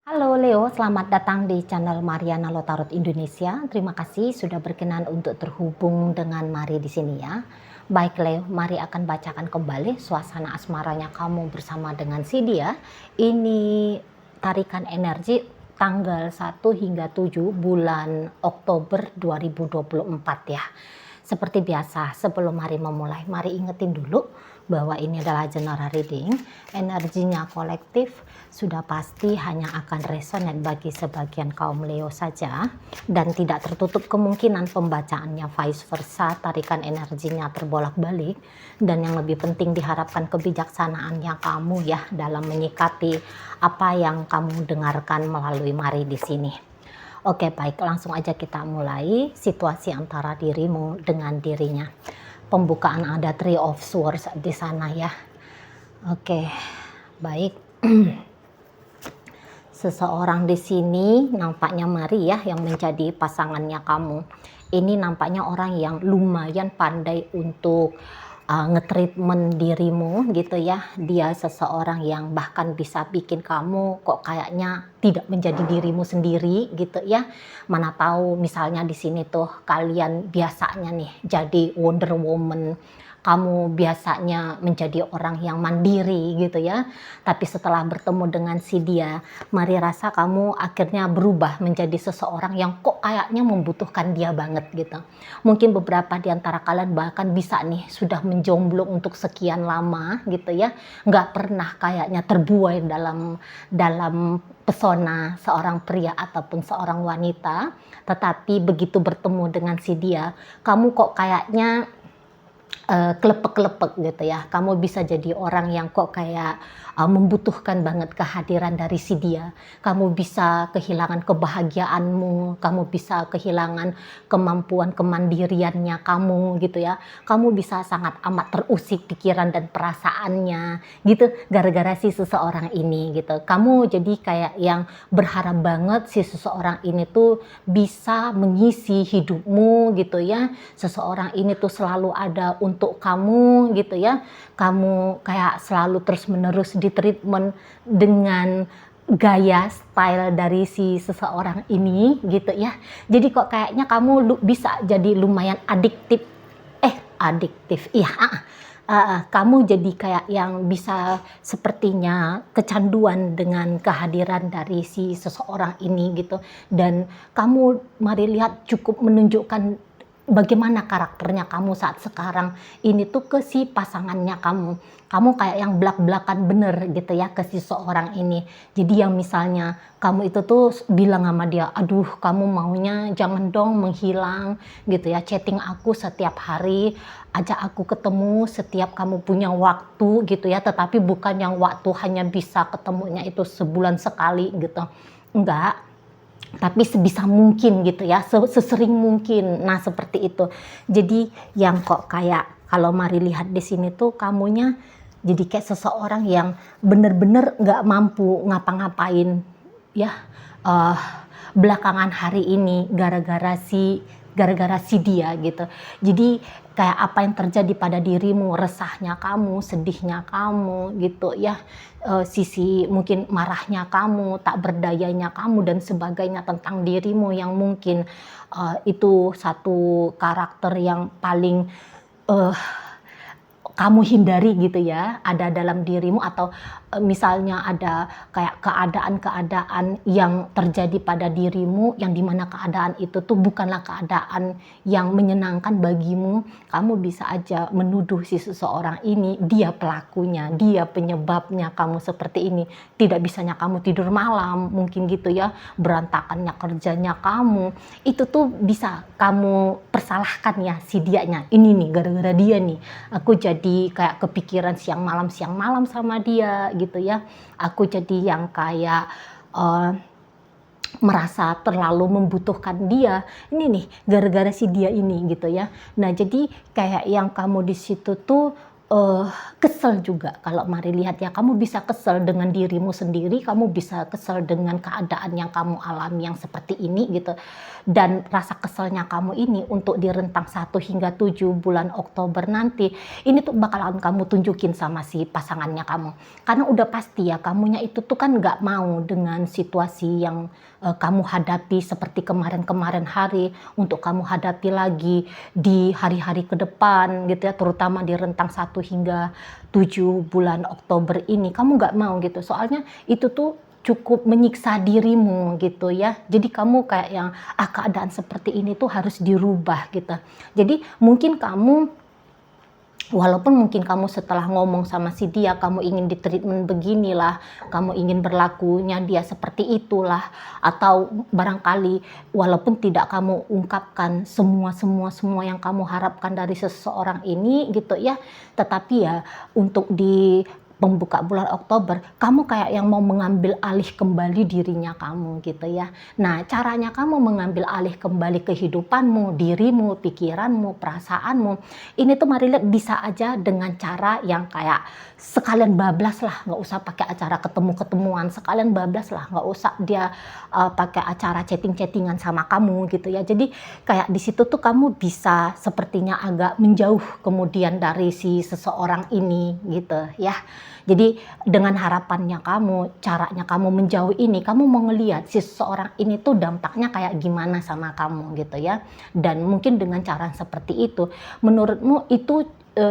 Halo Leo, selamat datang di channel Mariana Lotarot Indonesia. Terima kasih sudah berkenan untuk terhubung dengan Mari di sini ya. Baik Leo, Mari akan bacakan kembali suasana asmaranya kamu bersama dengan si dia. Ini tarikan energi tanggal 1 hingga 7 bulan Oktober 2024 ya. Seperti biasa, sebelum Mari memulai, Mari ingetin dulu bahwa ini adalah general reading. Energinya kolektif, sudah pasti hanya akan resonate bagi sebagian kaum Leo saja, dan tidak tertutup kemungkinan pembacaannya vice versa, tarikan energinya terbolak-balik, dan yang lebih penting diharapkan kebijaksanaannya kamu ya dalam menyikapi apa yang kamu dengarkan melalui Mari di sini. Oke, baik, langsung aja kita mulai situasi antara dirimu dengan dirinya. Pembukaan ada Three of Swords di sana ya. Oke, baik. Seseorang di sini nampaknya Mari ya yang menjadi pasangannya kamu. Ini nampaknya orang yang lumayan pandai untuk nge-treatment dirimu gitu ya. Dia seseorang yang bahkan bisa bikin kamu kok kayaknya tidak menjadi dirimu sendiri gitu ya. Mana tahu misalnya di sini tuh kalian biasanya nih jadi Wonder Woman, kamu biasanya menjadi orang yang mandiri gitu ya. Tapi setelah bertemu dengan si dia, Mari rasa kamu akhirnya berubah menjadi seseorang yang kok kayaknya membutuhkan dia banget gitu. Mungkin beberapa di antara kalian bahkan bisa nih sudah menjomblo untuk sekian lama gitu ya. Nggak pernah kayaknya terbuai dalam pesona seorang pria ataupun seorang wanita. Tetapi begitu bertemu dengan si dia, kamu kok kayaknya kelepek-kelepek gitu ya. Kamu bisa jadi orang yang kok kayak membutuhkan banget kehadiran dari si dia. Kamu bisa kehilangan kebahagiaanmu, kamu bisa kehilangan kemampuan kemandiriannya kamu gitu ya. Kamu bisa sangat amat terusik pikiran dan perasaannya gitu gara-gara si seseorang ini gitu. Kamu jadi kayak yang berharap banget si seseorang ini tuh bisa mengisi hidupmu gitu ya. Seseorang ini tuh selalu ada untuk kamu gitu ya. Kamu kayak selalu terus-menerus di treatment dengan gaya style dari si seseorang ini gitu ya. Jadi kok kayaknya kamu bisa jadi lumayan adiktif iya. Kamu jadi kayak yang bisa sepertinya kecanduan dengan kehadiran dari si seseorang ini gitu. Dan kamu Mari lihat cukup menunjukkan bagaimana karakternya kamu saat sekarang ini tuh ke si pasangannya kamu. Kamu kayak yang belak-belakan bener gitu ya ke si seorang ini. Jadi yang misalnya kamu itu tuh bilang sama dia, aduh kamu maunya jangan dong menghilang gitu ya, chatting aku setiap hari, ajak aku ketemu setiap kamu punya waktu gitu ya, tetapi bukan yang waktu hanya bisa ketemunya itu sebulan sekali gitu. Enggak, tapi sebisa mungkin gitu ya, sesering mungkin. Nah seperti itu. Jadi yang kok kayak kalau Mari lihat di sini tuh kamunya jadi kayak seseorang yang bener-bener nggak mampu ngapa-ngapain ya belakangan hari ini gara-gara si dia gitu. Jadi kayak apa yang terjadi pada dirimu, resahnya kamu, sedihnya kamu gitu ya, sisi mungkin marahnya kamu, tak berdayanya kamu dan sebagainya tentang dirimu yang mungkin itu satu karakter yang paling kamu hindari gitu ya, ada dalam dirimu. Atau misalnya ada kayak keadaan-keadaan yang terjadi pada dirimu yang dimana keadaan itu tuh bukanlah keadaan yang menyenangkan bagimu. Kamu bisa aja menuduh si seseorang ini, dia pelakunya, dia penyebabnya kamu seperti ini. Tidak bisanya kamu tidur malam mungkin gitu ya, berantakannya kerjanya kamu, itu tuh bisa kamu persalahkan ya si dianya. Ini nih gara-gara dia nih aku jadi kayak kepikiran siang malam sama dia gitu ya. Aku jadi yang kayak merasa terlalu membutuhkan dia. Ini nih gara-gara si dia ini gitu ya. Nah jadi kayak yang kamu di situ tuh eee, kesel juga kalau Mari lihat ya, kamu bisa kesel dengan dirimu sendiri, kamu bisa kesel dengan keadaan yang kamu alami yang seperti ini gitu. Dan rasa keselnya kamu ini untuk di rentang 1 hingga 7 bulan Oktober nanti, ini tuh bakalan kamu tunjukin sama si pasangannya kamu. Karena udah pasti ya, kamunya itu tuh kan nggak mau dengan situasi yang, kamu hadapi seperti kemarin-kemarin hari, untuk kamu hadapi lagi di hari-hari ke depan gitu ya, terutama di rentang 1 hingga 7 bulan Oktober ini, kamu nggak mau gitu. Soalnya itu tuh cukup menyiksa dirimu gitu ya. Jadi kamu kayak yang, keadaan seperti ini tuh harus dirubah gitu. Jadi mungkin kamu, walaupun mungkin kamu setelah ngomong sama si dia, kamu ingin di-treatment beginilah, kamu ingin berlakunya dia seperti itulah, atau barangkali walaupun tidak kamu ungkapkan semua yang kamu harapkan dari seseorang ini gitu ya, tetapi ya untuk di pembuka bulan Oktober, kamu kayak yang mau mengambil alih kembali dirinya kamu gitu ya. Nah, caranya kamu mengambil alih kembali kehidupanmu, dirimu, pikiranmu, perasaanmu, ini tuh Mari lihat bisa aja dengan cara yang kayak sekalian bablas lah, nggak usah pakai acara ketemu-ketemuan, sekalian bablas lah, nggak usah dia pakai acara chatting-chattingan sama kamu gitu ya. Jadi kayak di situ tuh kamu bisa sepertinya agak menjauh kemudian dari si seseorang ini gitu ya. Jadi dengan harapannya kamu, caranya kamu menjauh ini, kamu mau ngelihat si seseorang ini tuh dampaknya kayak gimana sama kamu gitu ya. Dan mungkin dengan cara seperti itu, menurutmu itu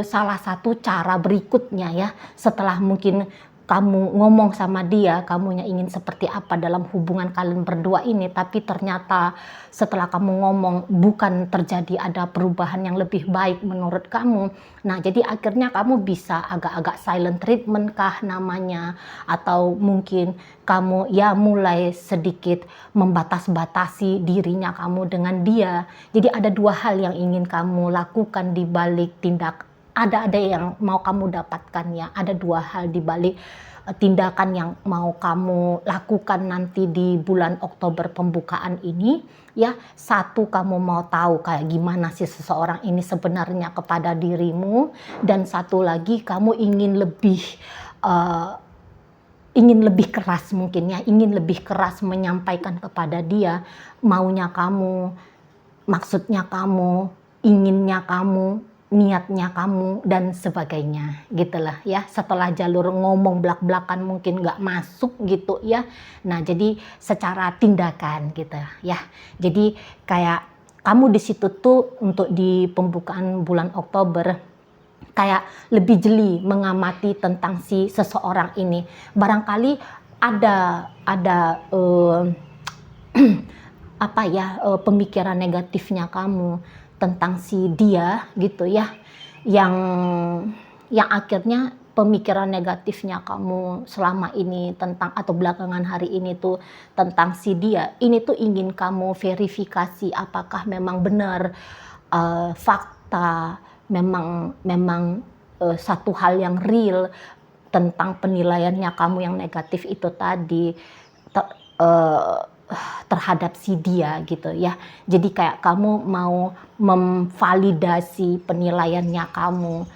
salah satu cara berikutnya ya, setelah mungkin kamu ngomong sama dia, kamunya ingin seperti apa dalam hubungan kalian berdua ini, tapi ternyata setelah kamu ngomong bukan terjadi ada perubahan yang lebih baik menurut kamu. Nah, jadi akhirnya kamu bisa agak-agak silent treatment kah namanya, atau mungkin kamu ya mulai sedikit membatas-batasi dirinya kamu dengan dia. Jadi ada dua hal yang ingin kamu lakukan di balik tindak, ada yang mau kamu dapatkan ya, ada dua hal di balik tindakan yang mau kamu lakukan nanti di bulan Oktober pembukaan ini ya. Satu, kamu mau tahu kayak gimana sih seseorang ini sebenarnya kepada dirimu, dan satu lagi kamu ingin lebih keras mungkin ya, ingin lebih keras menyampaikan kepada dia maunya kamu, maksudnya kamu, inginnya kamu, niatnya kamu, dan sebagainya gitulah ya. Setelah jalur ngomong belak-belakan mungkin nggak masuk gitu ya, nah jadi secara tindakan gitu ya. Jadi kayak kamu di situ tuh untuk di pembukaan bulan Oktober kayak lebih jeli mengamati tentang si seseorang ini. Barangkali ada apa ya, pemikiran negatifnya kamu tentang si dia gitu ya, yang akhirnya pemikiran negatifnya kamu selama ini tentang, atau belakangan hari ini tuh tentang si dia, ini tuh ingin kamu verifikasi apakah memang benar fakta, memang satu hal yang real tentang penilaiannya kamu yang negatif itu tadi terhadap si dia gitu ya. Jadi kayak kamu mau memvalidasi penilaiannya kamu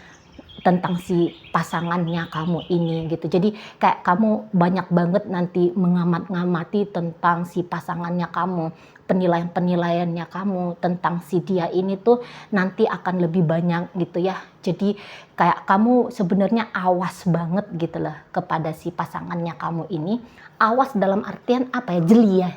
tentang si pasangannya kamu ini gitu. Jadi kayak kamu banyak banget nanti mengamat-ngamati tentang si pasangannya kamu, penilaian-penilaiannya kamu tentang si dia ini tuh nanti akan lebih banyak gitu ya. Jadi kayak kamu sebenarnya awas banget gitu lah kepada si pasangannya kamu ini. Awas dalam artian apa ya, jeli ya,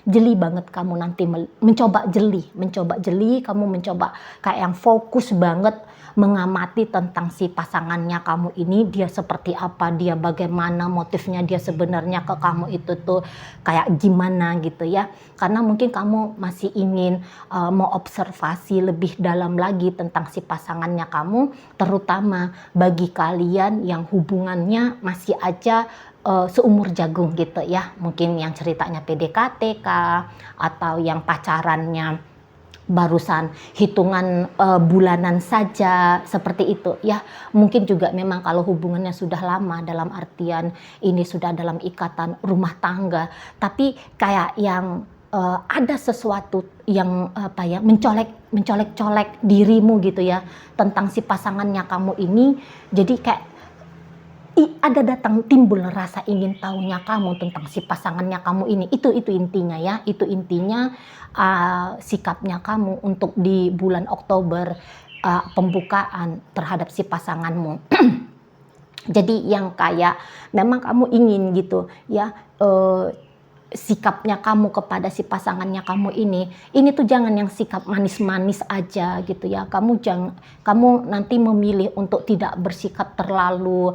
jeli banget kamu nanti mencoba jeli, kamu mencoba kayak yang fokus banget mengamati tentang si pasangannya kamu ini, dia seperti apa, dia bagaimana, motifnya dia sebenarnya ke kamu itu tuh kayak gimana gitu ya. Karena mungkin kamu masih ingin mau observasi lebih dalam lagi tentang si pasangannya kamu, terutama bagi kalian yang hubungannya masih aja seumur jagung gitu ya. Mungkin yang ceritanya PDKT kah, atau yang pacarannya barusan hitungan bulanan saja seperti itu ya. Mungkin juga memang kalau hubungannya sudah lama, dalam artian ini sudah dalam ikatan rumah tangga, tapi kayak yang ada sesuatu yang mencolek-colek dirimu gitu ya tentang si pasangannya kamu ini. Jadi kayak ada datang timbul rasa ingin tahunya kamu tentang si pasangannya kamu ini. Itu intinya ya, itu intinya sikapnya kamu untuk di bulan Oktober, pembukaan terhadap si pasanganmu. Jadi yang kayak memang kamu ingin gitu ya, sikapnya kamu kepada si pasangannya kamu ini tuh jangan yang sikap manis-manis aja gitu ya. Kamu nanti memilih untuk tidak bersikap terlalu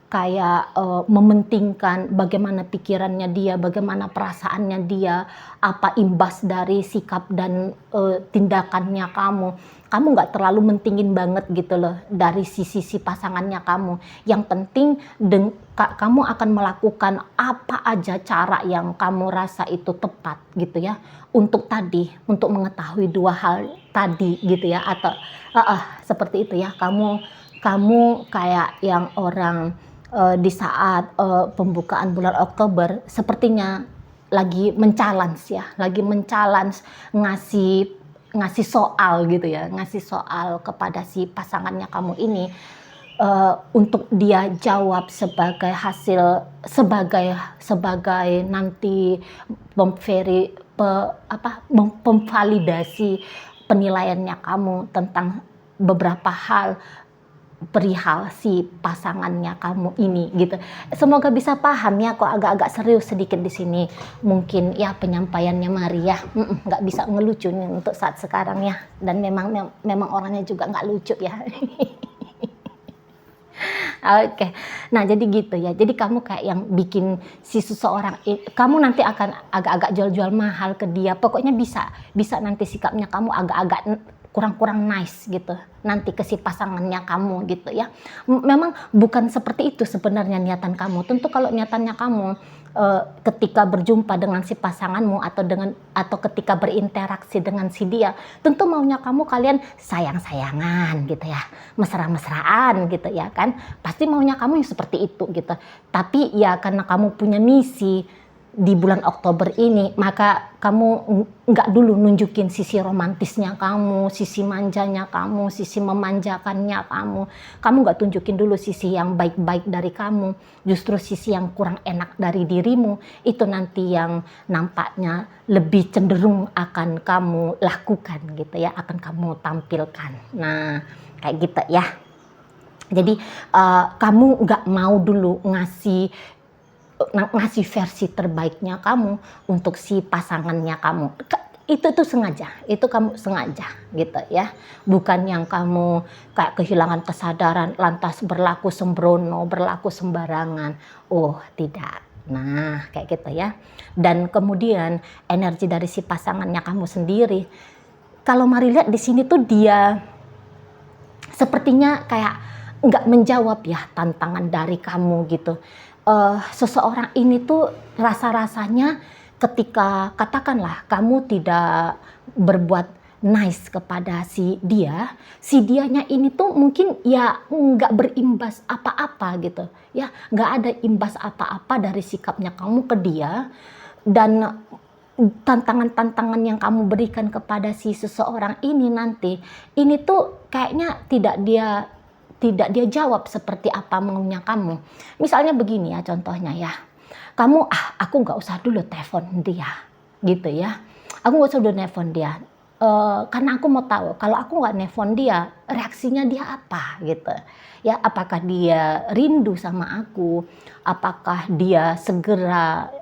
kayak mementingkan bagaimana pikirannya dia, bagaimana perasaannya dia, apa imbas dari sikap dan tindakannya kamu. Kamu nggak terlalu mentingin banget gitu loh dari sisi pasangannya kamu. Yang penting kamu akan melakukan apa aja cara yang kamu rasa itu tepat gitu ya. Untuk mengetahui dua hal tadi gitu ya. Atau seperti itu ya. Kamu kayak yang orang di saat pembukaan bulan Oktober sepertinya lagi men-challenge ngasih soal gitu ya, ngasih soal kepada si pasangannya kamu ini untuk dia jawab sebagai hasil sebagai nanti memvalidasi penilaiannya kamu tentang beberapa hal perihal si pasangannya kamu ini gitu. Semoga bisa paham ya, kok agak-agak serius sedikit di sini. Mungkin ya penyampaiannya Maria nggak bisa ngelucu nih untuk saat sekarang ya. Dan memang orangnya juga nggak lucu ya. Oke. Nah, jadi gitu ya. Jadi kamu kayak yang bikin si seseorang, kamu nanti akan agak-agak jual-jual mahal ke dia. Pokoknya bisa nanti sikapnya kamu agak-agak kurang-kurang nice gitu nanti ke si pasangannya kamu gitu ya. Memang bukan seperti itu sebenarnya niatan kamu. Tentu kalau niatannya kamu ketika berjumpa dengan si pasanganmu atau ketika berinteraksi dengan si dia, tentu maunya kamu kalian sayang-sayangan gitu ya, mesra-mesraan gitu ya kan. Pasti maunya kamu yang seperti itu gitu. Tapi ya karena kamu punya misi di bulan Oktober ini, maka kamu nggak dulu nunjukin sisi romantisnya kamu, sisi manjanya kamu, sisi memanjakannya kamu. Kamu nggak tunjukin dulu sisi yang baik-baik dari kamu. Justru sisi yang kurang enak dari dirimu, itu nanti yang nampaknya lebih cenderung akan kamu lakukan gitu ya, akan kamu tampilkan. Nah, kayak gitu ya. Jadi kamu nggak mau dulu ngasih versi terbaiknya kamu untuk si pasangannya kamu. Itu sengaja, itu kamu sengaja gitu ya. Bukan yang kamu kayak kehilangan kesadaran lantas berlaku sembrono, berlaku sembarangan. Oh, tidak. Nah, kayak gitu ya. Dan kemudian energi dari si pasangannya kamu sendiri. Kalau Mari lihat di sini tuh dia sepertinya kayak nggak menjawab ya tantangan dari kamu gitu. Seseorang ini tuh rasa-rasanya ketika katakanlah kamu tidak berbuat nice kepada si dianya ini tuh mungkin ya nggak berimbas apa-apa gitu ya, nggak ada imbas apa-apa dari sikapnya kamu ke dia. Dan tantangan-tantangan yang kamu berikan kepada si seseorang ini nanti, ini tuh kayaknya tidak dia jawab seperti apa maunya kamu. Misalnya begini ya contohnya ya, kamu aku nggak usah dulu telepon dia gitu ya, aku nggak usah dulu telepon dia karena aku mau tahu kalau aku nggak telepon dia reaksinya dia apa gitu ya. Apakah dia rindu sama aku, apakah dia segera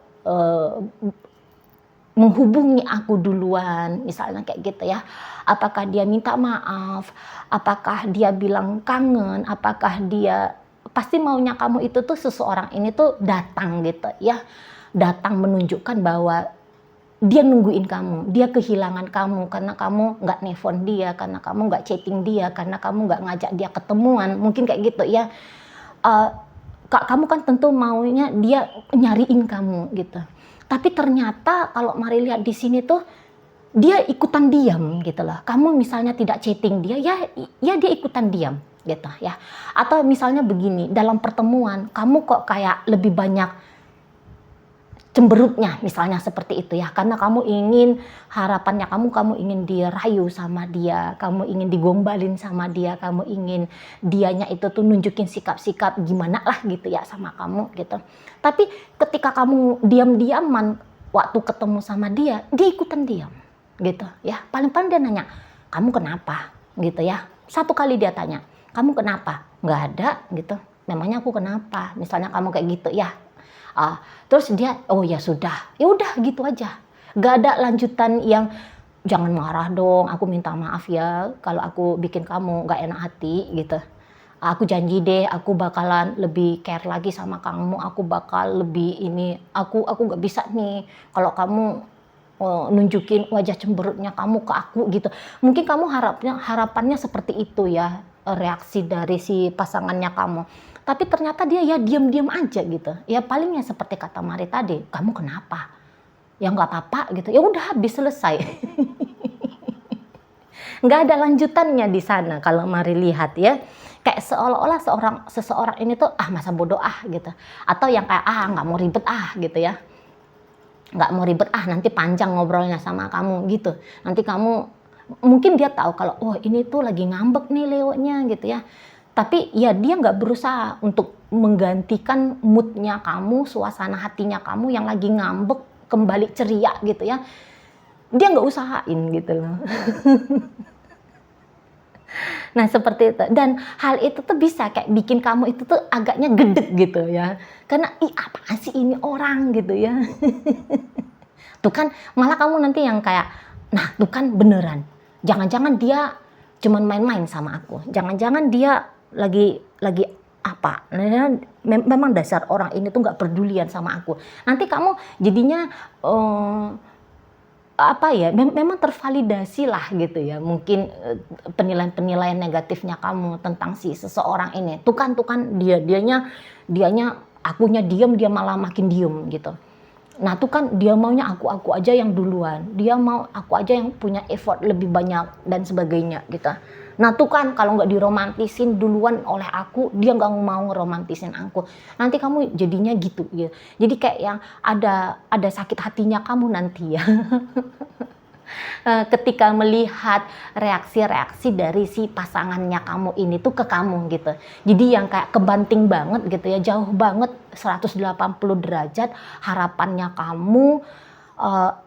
menghubungi aku duluan misalnya kayak gitu ya. Apakah dia minta maaf, apakah dia bilang kangen, apakah dia pasti maunya kamu itu tuh seseorang ini tuh datang gitu ya, datang menunjukkan bahwa dia nungguin kamu, dia kehilangan kamu karena kamu nggak nelfon dia, karena kamu nggak chatting dia, karena kamu nggak ngajak dia ketemuan, mungkin kayak gitu ya. Kamu kan tentu maunya dia nyariin kamu gitu. Tapi ternyata kalau Mari lihat di sini tuh dia ikutan diam gitu loh. Kamu misalnya tidak chatting dia, ya dia ikutan diam gitu ya. Atau misalnya begini, dalam pertemuan kamu kok kayak lebih banyak cemberutnya, misalnya seperti itu ya, karena kamu ingin harapannya kamu ingin dirayu sama dia, kamu ingin digombalin sama dia, kamu ingin dianya itu tuh nunjukin sikap-sikap gimana lah gitu ya sama kamu gitu. Tapi ketika kamu diam-diaman waktu ketemu sama dia ikutan diam gitu ya. Paling-paling dia nanya, kamu kenapa gitu ya. Satu kali dia tanya, kamu kenapa? Nggak ada gitu. Memangnya aku kenapa? Misalnya kamu kayak gitu ya. Terus dia, oh ya sudah, ya udah gitu aja. Gak ada lanjutan yang jangan marah dong, aku minta maaf ya kalau aku bikin kamu gak enak hati gitu. Aku janji deh, aku bakalan lebih care lagi sama kamu, aku bakal lebih ini, aku gak bisa nih kalau kamu nunjukin wajah cemberutnya kamu ke aku gitu. Mungkin kamu harapannya seperti itu ya, reaksi dari si pasangannya kamu. Tapi ternyata dia ya diam-diam aja gitu. Ya palingnya seperti kata Mari tadi, kamu kenapa? Ya nggak apa-apa gitu. Ya udah habis selesai. Nggak ada lanjutannya di sana kalau Mari lihat ya. Kayak seolah-olah seseorang ini tuh masa bodoh gitu. Atau yang kayak nggak mau ribet gitu ya. Nggak mau ribet nanti panjang ngobrolnya sama kamu gitu. Nanti kamu mungkin dia tahu kalau ini tuh lagi ngambek nih Leonya gitu ya. Tapi ya dia nggak berusaha untuk menggantikan moodnya kamu, suasana hatinya kamu yang lagi ngambek kembali ceria gitu ya. Dia nggak usahain gitu loh. Nah seperti itu. Dan hal itu tuh bisa kayak bikin kamu itu tuh agaknya gedek gitu ya. Karena apaan sih ini orang gitu ya. Tuh kan malah kamu nanti yang kayak, nah tuh kan beneran. Jangan-jangan dia cuman main-main sama aku. Jangan-jangan dia lagi apa? Memang dasar orang ini tuh nggak pedulian sama aku. Nanti kamu jadinya memang tervalidasi lah gitu ya. Mungkin penilaian negatifnya kamu tentang si seseorang ini. Tuh kan dianya akunya diem, dia malah makin diem gitu. Nah tuh kan dia maunya aku aja yang duluan, dia mau aku aja yang punya effort lebih banyak dan sebagainya gitu. Nah tuh kan kalau nggak diromantisin duluan oleh aku, dia nggak mau ngeromantisin aku. Nanti kamu jadinya gitu ya. Jadi kayak yang ada sakit hatinya kamu nanti ya. Ketika melihat reaksi-reaksi dari si pasangannya kamu ini tuh ke kamu gitu. Jadi yang kayak kebanting banget gitu ya, jauh banget 180 derajat harapannya kamu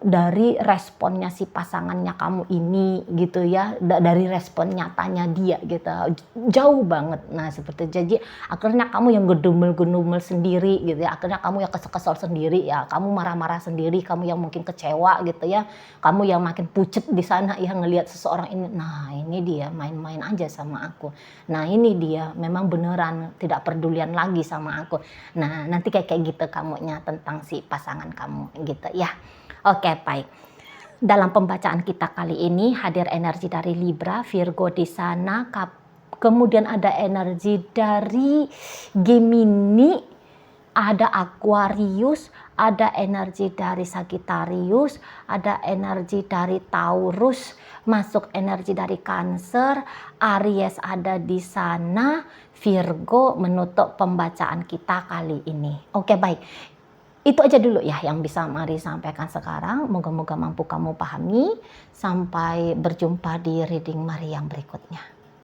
dari responnya si pasangannya kamu ini gitu ya, dari respon nyatanya dia gitu, jauh banget. Nah seperti jadi akhirnya kamu yang gedumel-gedumel sendiri gitu ya, akhirnya kamu yang kesel-kesel sendiri ya, kamu marah-marah sendiri, kamu yang mungkin kecewa gitu ya, kamu yang makin pucet di sana ya ngelihat seseorang ini, nah ini dia main-main aja sama aku, nah ini dia memang beneran tidak pedulian lagi sama aku. Nah nanti kayak gitu kamunya tentang si pasangan kamu gitu ya. Oke, baik. Dalam pembacaan kita kali ini hadir energi dari Libra, Virgo di sana, kemudian ada energi dari Gemini, ada Aquarius, ada energi dari Sagittarius, ada energi dari Taurus, masuk energi dari Cancer, Aries ada di sana, Virgo menutup pembacaan kita kali ini. Oke, baik. Itu aja dulu ya yang bisa Mari sampaikan sekarang. Moga-moga mampu kamu pahami. Sampai berjumpa di reading Mari yang berikutnya.